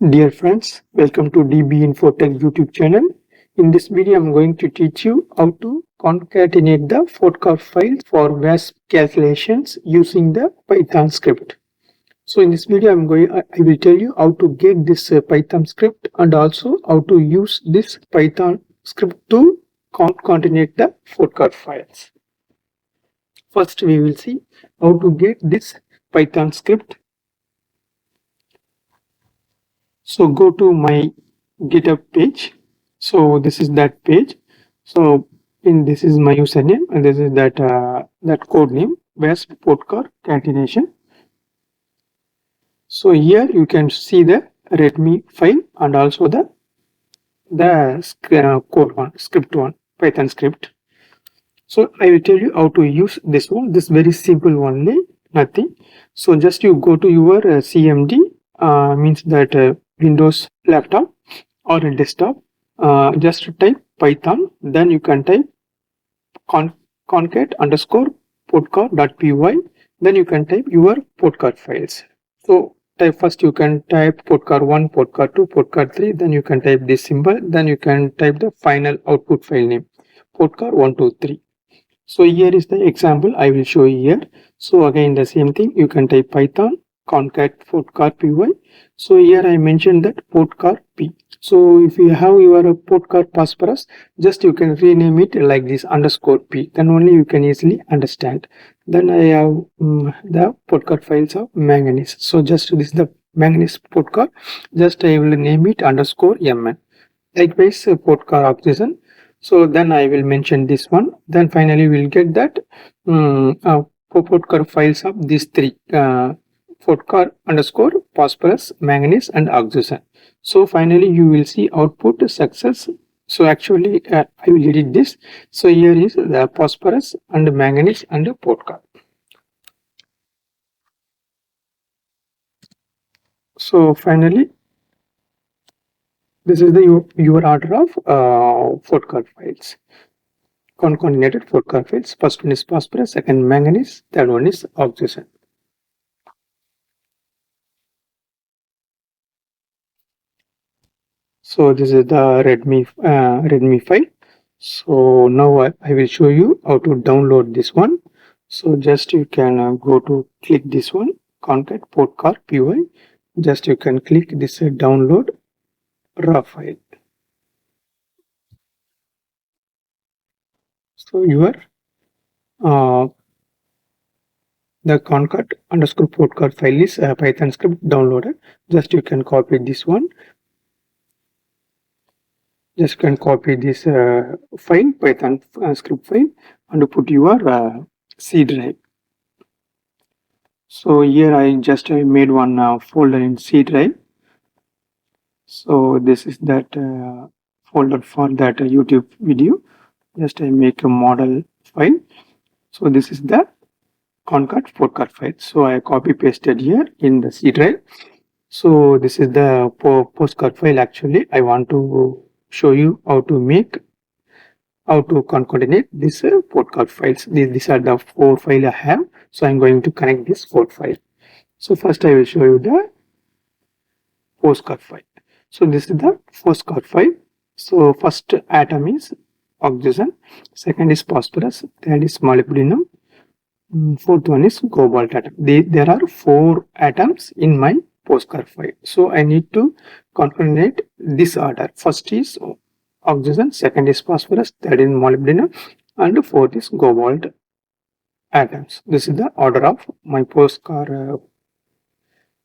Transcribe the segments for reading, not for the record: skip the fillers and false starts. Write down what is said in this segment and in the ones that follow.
Dear friends, welcome to DB Infotech YouTube channel. In this video, I'm going to teach you how to concatenate the POTCAR files for VASP calculations using the Python script. So in this video, I will tell you how to get this Python script and also how to use this Python script to concatenate the POTCAR files. First, we will see how to get this Python script. So go to my GitHub page. So this is that page. So this is my username and this is that code name VASP POTCAR concatenation. So here you can see the README file and also the code one, script one, Python script. So I will tell you how to use this one. This very simple only, nothing. So just you go to your CMD, means that Windows laptop or a desktop. Just type Python, then you can type concat_POTCAR.py, then you can type your POTCAR files. So first you can type POTCAR1, POTCAR2, POTCAR3, then you can type this symbol, then you can type the final output file name POTCAR123. So here is the example I will show you here. So again the same thing, you can type Python concat POTCAR.py. So here I mentioned that POTCAR P. So if you have your POTCAR phosphorus, just you can rename it like this _P. Then only you can easily understand. Then I have the POTCAR files of manganese. So just this is the manganese POTCAR. Just I will name it _Mn. Likewise POTCAR oxygen. So then I will mention this one. Then finally we will get that POTCAR files of these three. POTCAR _ phosphorus, manganese and oxygen. So finally you will see output success. So actually I will edit this. So here is the phosphorus and manganese and POTCAR. So finally this is the your order of POTCAR files. Concatenated POTCAR files. First one is phosphorus, second manganese, third one is oxygen. So this is the README file. So now I will show you how to download this one. So just you can go to click this one, concat POTCAR py. Just you can click this download raw file. So your the concat_POTCAR file is Python script downloaded. Just you can copy this one. Just can copy this file, Python script file, and put your C drive. So here I just made one folder in C drive. So this is that folder for that YouTube video. Just I make a model file. So this is the concat POTCAR file. So I copy pasted here in the C drive. So this is the POSCAR file. Actually I want to show you how to concatenate this POTCAR files. These are the 4 files I have. So I'm going to connect this 4 file. So first I will show you the POSCAR file. So this is the POSCAR file. So first atom is oxygen, second is phosphorus, third is molybdenum, fourth one is cobalt atom. There are 4 atoms in my POSCAR file. So I need to concatenate this order. First is oxygen, second is phosphorus, third is molybdenum, and fourth is cobalt atoms. This is the order of my POSCAR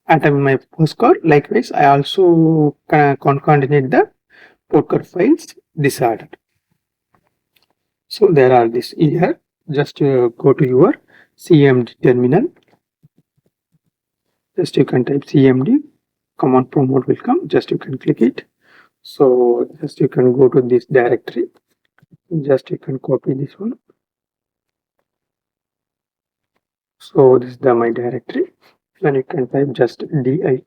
atom in my POSCAR. Likewise, I also concatenate the POTCAR files this order. So there are this here. Just go to your CMD terminal. Just you can type CMD. Command prompt will come. Just you can click it. So just you can go to this directory. Just you can copy this one. So this is my directory. Then you can type just dir.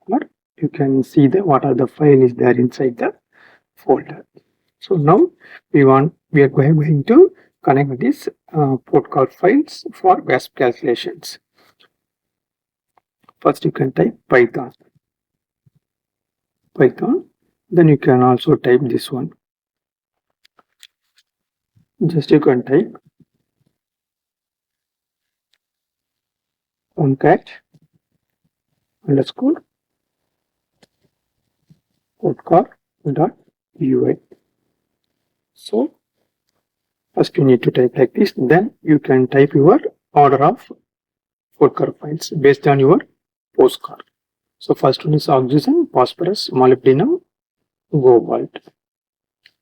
You can see what are the file is there inside the folder. So now we are going to connect this POTCAR files for VASP calculations. First you can type Python Python. Then you can also type this one. Just you can type concat underscore POTCAR.ui. So first you need to type like this. Then you can type your order of POTCAR files based on your POSCAR. So first one is oxygen, phosphorus, molybdenum, cobalt.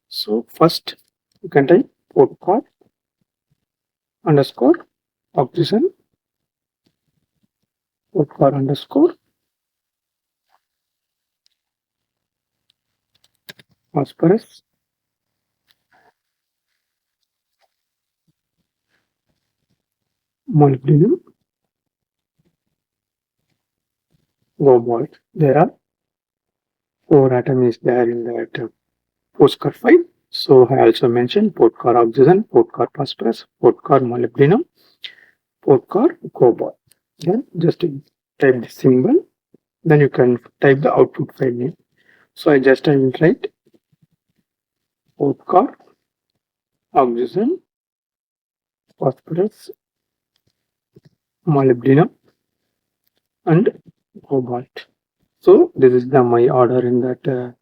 So first you can type POTCAR underscore oxygen, POTCAR underscore phosphorus, molybdenum, cobalt. There are 4 atoms there in that POSCAR file. So I also mentioned POTCAR oxygen, POTCAR phosphorus, POTCAR molybdenum, POTCAR cobalt. Then just type the symbol. Then you can type the output file name. So I will write POTCAR oxygen, phosphorus, molybdenum, and cobalt. So this is my order in that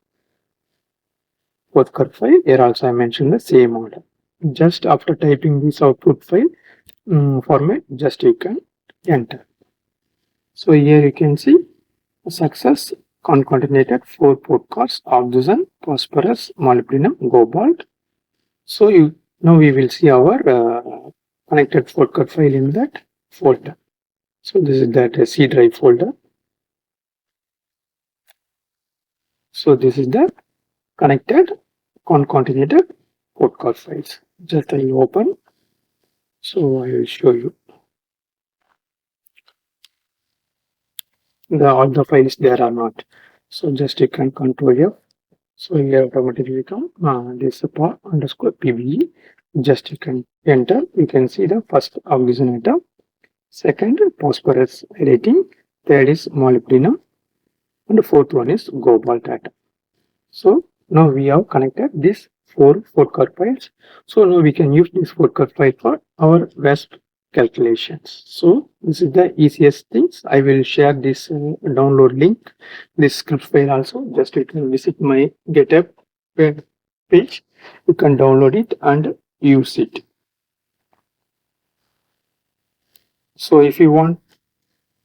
POSCAR file. Here also I mentioned the same order. Just after typing this output file format, just you can enter. So here you can see success concatenated 4 POTCARs: oxygen, phosphorus, molybdenum, cobalt. So now we will see our connected POTCAR file in that folder. So this is that C drive folder. So this is the connected concatenated POTCAR files. Just I will open. So I will show you all the files there are not. So just you can control F. So here automatically come this path underscore PBE. Just you can enter. You can see the first oxygen atom, second phosphorus rating, third is molybdenum, and the fourth one is cobalt atom. So now we have connected these 4 POTCAR files. So now we can use this POTCAR file for our VASP calculations. So this is the easiest things. I will share this download link, this script file also. Just you can visit my GitHub page. You can download it and use it. So if you want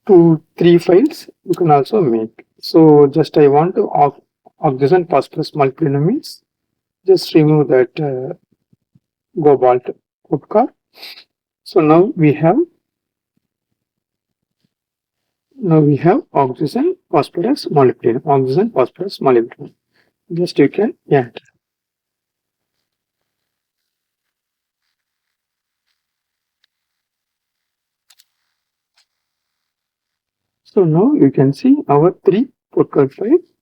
2-3 files, you can also make. So just I want to oxygen phosphorus molybdenum means just remove that cobalt POTCAR. So now we have oxygen phosphorus molybdenum, oxygen phosphorus molybdenum. Just you can enter. So now you can see our 3 POTCAR files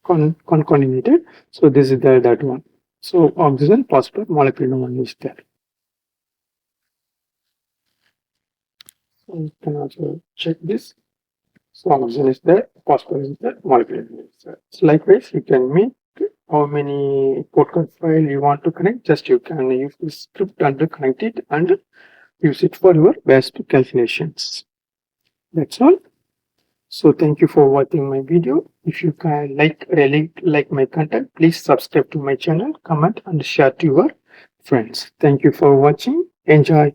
concatenated. So this is that one. So oxygen phosphorus molybdenum one is there. So you can also check this. So oxygen is there, phosphorus is there, molybdenum is there. So likewise, you can make how many POTCAR file you want to connect. Just you can use this script and connect it and use it for your VASP calculations. That's all. So thank you for watching my video. If you can really like my content, please subscribe to my channel, comment and share to your friends. Thank you for watching. Enjoy.